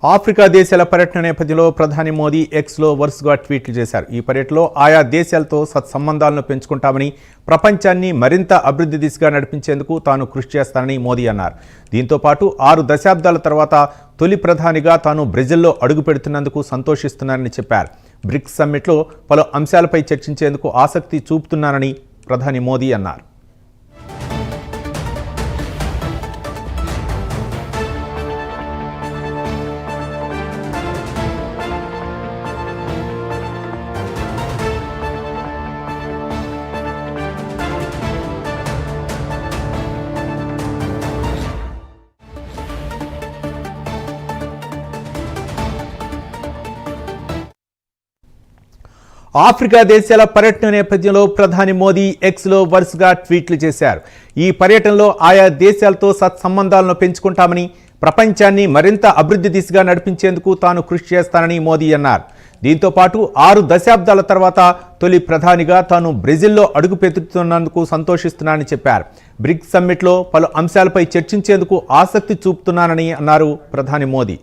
Africa దేశాల పర్యటన నేపథ్యంలో ప్రధాని మోదీ ఎక్స్లో వరుసగా ట్వీట్లు చేశారు. ఈ పర్యటనలో ఆయా దేశాలతో సత్సంబంధాలను పెంచుకుంటామని, ప్రపంచాన్ని మరింత అభివృద్ధి దిశగా నడిపించేందుకు తాను కృషి చేస్తానని మోదీ అన్నారు. దీంతో పాటు 6 దశాబ్దాల తర్వాత తొలి ప్రధానిగా తాను బ్రెజిల్లో అడుగు పెడుతున్నందుకు సంతోషిస్తున్నానని చెప్పారు. బ్రిక్స్ సమ్మిట్లో పలు అంశాలపై చర్చించేందుకు ఆసక్తి చూపుతున్నానని ప్రధాని మోదీ అన్నారు. ఆఫ్రికా దేశాల పర్యటన నేపథ్యంలో ప్రధాని మోదీ ఎక్స్లో వరుసగా ట్వీట్లు చేశారు. ఈ పర్యటనలో ఆయా దేశాలతో సత్సంబంధాలను పెంచుకుంటామని, ప్రపంచాన్ని మరింత అభివృద్ధి దిశగా నడిపించేందుకు తాను కృషి చేస్తానని మోదీ అన్నారు. దీంతో పాటు 6 దశాబ్దాల తర్వాత తొలి ప్రధానిగా తాను బ్రెజిల్లో అడుగుపెడుతున్నందుకు సంతోషిస్తున్నానని చెప్పారు. బ్రిక్స్ సమ్మిట్లో పలు అంశాలపై చర్చించేందుకు ఆసక్తి చూపుతున్నానని అన్నారు ప్రధాని మోదీ.